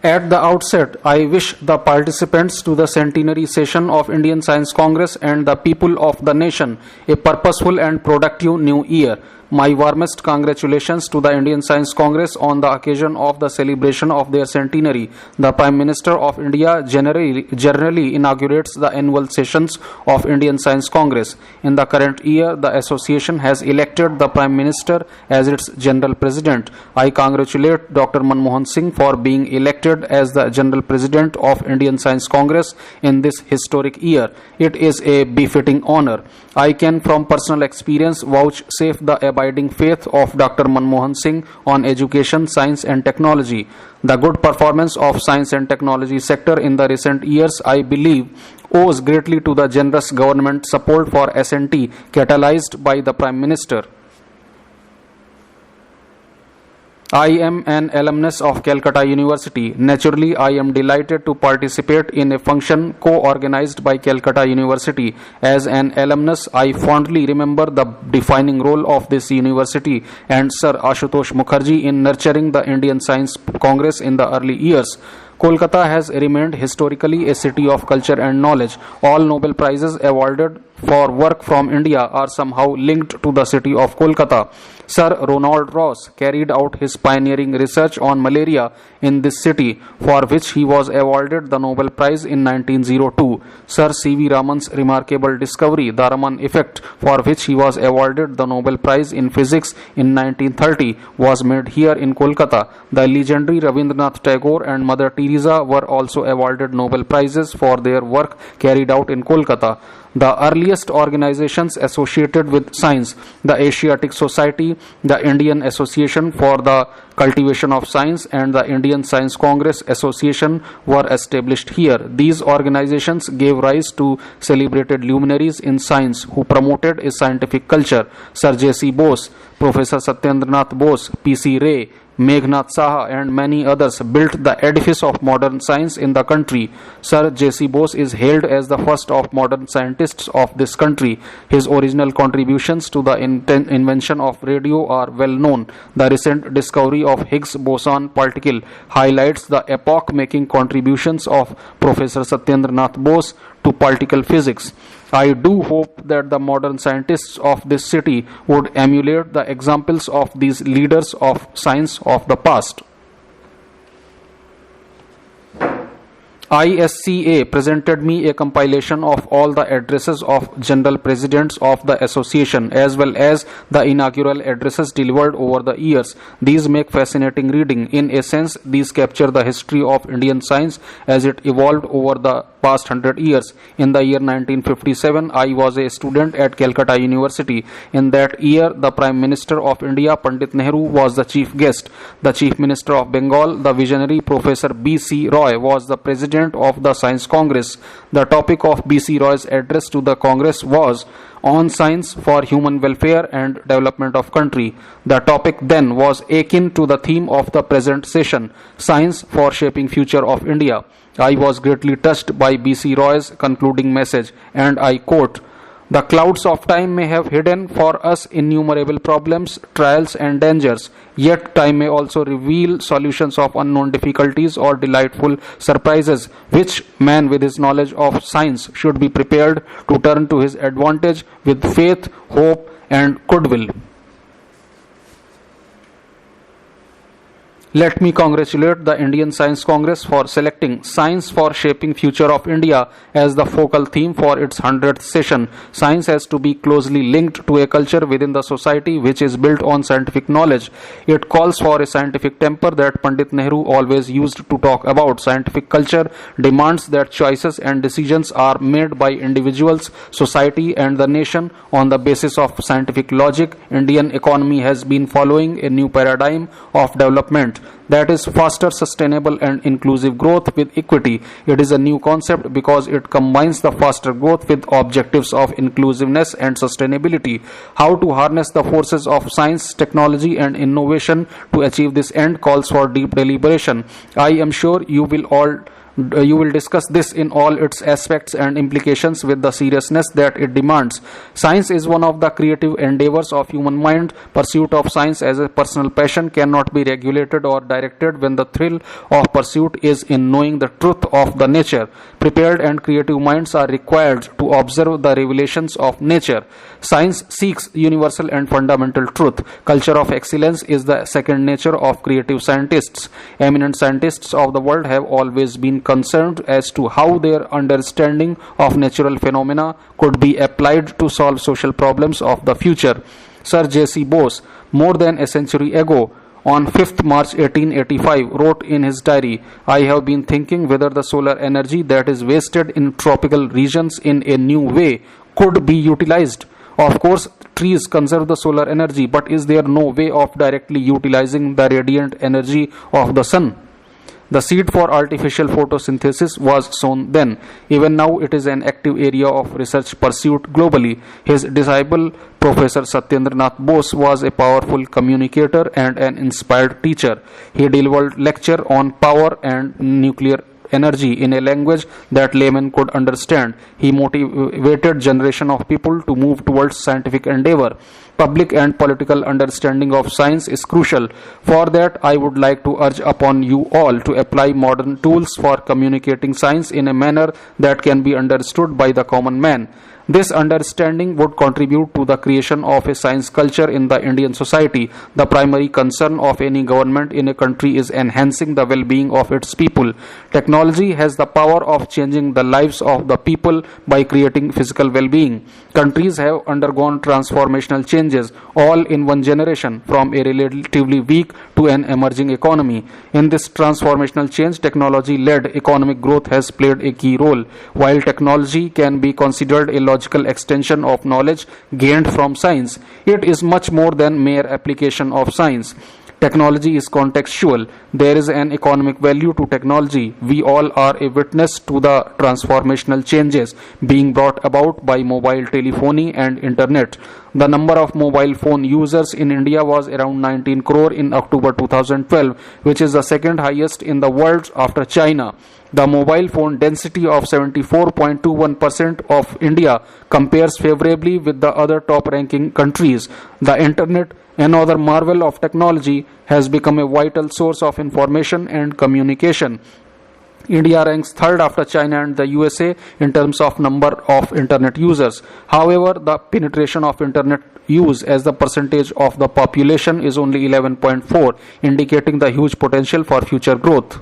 At the outset, I wish the participants to the centenary session of Indian Science Congress and the people of the nation a purposeful and productive new year. My warmest congratulations to the Indian Science Congress on the occasion of the celebration of their centenary. The Prime Minister of India generally inaugurates the annual sessions of Indian Science Congress. In the current year, the association has elected the Prime Minister as its General President. I congratulate Dr. Manmohan Singh for being elected as the General President of Indian Science Congress in this historic year. It is a befitting honor. I can from personal experience vouchsafe the abiding faith of Dr. Manmohan Singh on education, science and technology. The good performance of science and technology sector in the recent years, I believe, owes greatly to the generous government support for S&T catalyzed by the Prime Minister. I am an alumnus of Calcutta University. Naturally, I am delighted to participate in a function co-organized by Calcutta University. As an alumnus, I fondly remember the defining role of this university and Sir Ashutosh Mukherjee in nurturing the Indian Science Congress in the early years. Kolkata has remained historically a city of culture and knowledge. All Nobel Prizes awarded for work from India are somehow linked to the city of Kolkata. Sir Ronald Ross carried out his pioneering research on malaria in this city, for which he was awarded the Nobel Prize in 1902. Sir C.V. Raman's remarkable discovery, the Raman effect, for which he was awarded the Nobel Prize in Physics in 1930, was made here in Kolkata. The legendary Rabindranath Tagore and Mother Teresa were also awarded Nobel Prizes for their work carried out in Kolkata. The earliest organizations associated with science, the Asiatic Society, the Indian Association for the Cultivation of Science, and the Indian Science Congress Association were established here. These organizations gave rise to celebrated luminaries in science who promoted a scientific culture. Sir J.C. Bose, Professor Satyendranath Bose, P.C. Ray, Meghnad Saha and many others built the edifice of modern science in the country. Sir J.C. Bose is hailed as the first of modern scientists of this country. His original contributions to the invention of radio are well known. The recent discovery of Higgs boson particle highlights the epoch-making contributions of Professor Satyendranath Bose to particle physics. I do hope that the modern scientists of this city would emulate the examples of these leaders of science of the past. ISCA presented me a compilation of all the addresses of general presidents of the association as well as the inaugural addresses delivered over the years. These make fascinating reading. In a sense, these capture the history of Indian science as it evolved over the past 100 years. In the year 1957, I was a student at Calcutta University. In that year, the Prime Minister of India, Pandit Nehru, was the chief guest. The Chief Minister of Bengal, the visionary Professor B.C. Roy, was the President of the Science Congress. The topic of B.C. Roy's address to the Congress was on science for human welfare and development of country. The topic then was akin to the theme of the present session, science for shaping future of India. I was greatly touched by B.C. Roy's concluding message, and I quote, "The clouds of time may have hidden for us innumerable problems, trials and dangers, yet time may also reveal solutions of unknown difficulties or delightful surprises, which man with his knowledge of science should be prepared to turn to his advantage with faith, hope and goodwill." Let me congratulate the Indian Science Congress for selecting Science for Shaping Future of India as the focal theme for its 100th session. Science has to be closely linked to a culture within the society which is built on scientific knowledge. It calls for a scientific temper that Pandit Nehru always used to talk about. Scientific culture demands that choices and decisions are made by individuals, society and the nation on the basis of scientific logic. Indian economy has been following a new paradigm of development, that is faster, sustainable and inclusive growth with equity. It is a new concept because it combines the faster growth with objectives of inclusiveness and sustainability. How to harness the forces of science, technology and innovation to achieve this end calls for deep deliberation. I am sure you will all You will discuss this in all its aspects and implications with the seriousness that it demands. Science is one of the creative endeavors of human mind. Pursuit of science as a personal passion cannot be regulated or directed when the thrill of pursuit is in knowing the truth of the nature. Prepared and creative minds are required to observe the revelations of nature. Science seeks universal and fundamental truth. Culture of excellence is the second nature of creative scientists. Eminent scientists of the world have always been concerned as to how their understanding of natural phenomena could be applied to solve social problems of the future. Sir J.C. Bose, more than a century ago, on 5th March 1885, wrote in his diary, "I have been thinking whether the solar energy that is wasted in tropical regions in a new way could be utilized. Of course, trees conserve the solar energy, but is there no way of directly utilizing the radiant energy of the sun?" The seed for artificial photosynthesis was sown then. Even now, it is an active area of research pursued globally. His disciple, Professor Satyendra Nath Bose, was a powerful communicator and an inspired teacher. He delivered lecture on power and nuclear energy in a language that laymen could understand. He motivated generation of people to move towards scientific endeavor. Public and political understanding of science is crucial. For that, I would like to urge upon you all to apply modern tools for communicating science in a manner that can be understood by the common man. This understanding would contribute to the creation of a science culture in the Indian society. The primary concern of any government in a country is enhancing the well-being of its people. Technology has the power of changing the lives of the people by creating physical well-being. Countries have undergone transformational changes, all in one generation, from a relatively weak to an emerging economy. In this transformational change, technology-led economic growth has played a key role. While technology can be considered a logical extension of knowledge gained from science, it is much more than mere application of science. Technology is contextual. There is an economic value to technology. We all are a witness to the transformational changes being brought about by mobile telephony and internet. The number of mobile phone users in India was around 19 crore in October 2012, which is the second highest in the world after China. The mobile phone density of 74.21% of India compares favorably with the other top-ranking countries. The internet, another marvel of technology, has become a vital source of information and communication. India ranks third after China and the USA in terms of number of internet users. However, the penetration of internet use as the percentage of the population is only 11.4, indicating the huge potential for future growth.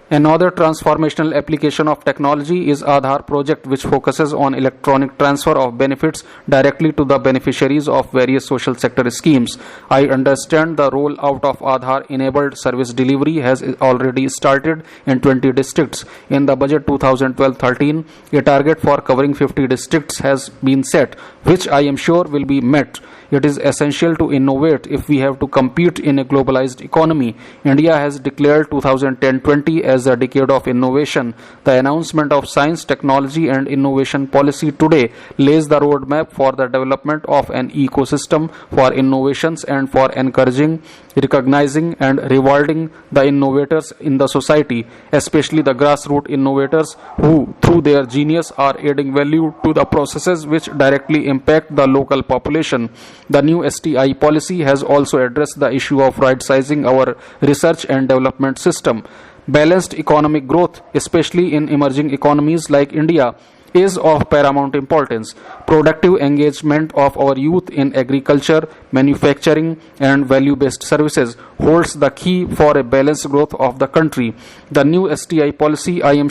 Another transformational application of technology is Aadhaar project, which focuses on electronic transfer of benefits directly to the beneficiaries of various social sector schemes. I understand the rollout of Aadhaar enabled service delivery has already started in 20 districts. In the budget 2012-13, a target for covering 50 districts has been set, which I am sure will be met. It is essential to innovate if we have to compete in a globalized economy. India has declared 2010-20 as the decade of innovation. The announcement of science, technology and innovation policy today lays the roadmap for the development of an ecosystem for innovations and for encouraging, recognizing and rewarding the innovators in the society, especially the grassroots innovators who, through their genius, are adding value to the processes which directly impact the local population. The new STI policy has also addressed the issue of right-sizing our research and development system. Balanced economic growth, especially in emerging economies like India, is of paramount importance. Productive engagement of our youth in agriculture, manufacturing and value-based services holds the key for a balanced growth of the country. The new STI policy, I am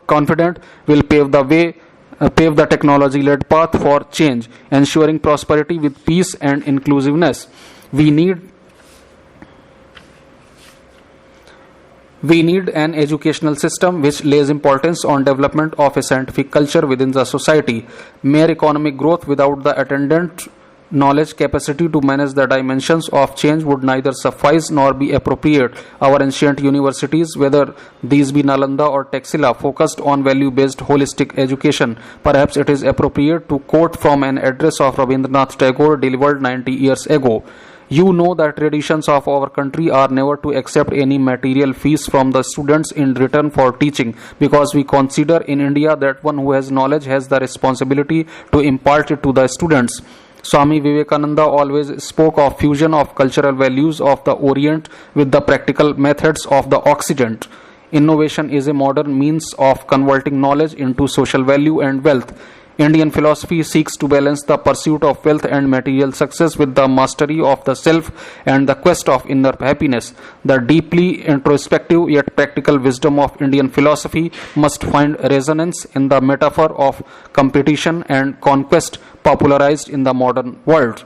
confident, will pave the technology-led path for change, ensuring prosperity with peace and inclusiveness. We need an educational system which lays importance on development of a scientific culture within the society. Mere economic growth without the attendant knowledge capacity to manage the dimensions of change would neither suffice nor be appropriate. Our ancient universities, whether these be Nalanda or Taxila, focused on value-based holistic education. Perhaps it is appropriate to quote from an address of Rabindranath Tagore delivered 90 years ago. You know the traditions of our country are never to accept any material fees from the students in return for teaching, because we consider in India that one who has knowledge has the responsibility to impart it to the students. Swami Vivekananda always spoke of fusion of cultural values of the Orient with the practical methods of the Occident. Innovation is a modern means of converting knowledge into social value and wealth. Indian philosophy seeks to balance the pursuit of wealth and material success with the mastery of the self and the quest of inner happiness. The deeply introspective yet practical wisdom of Indian philosophy must find resonance in the metaphor of competition and conquest popularized in the modern world.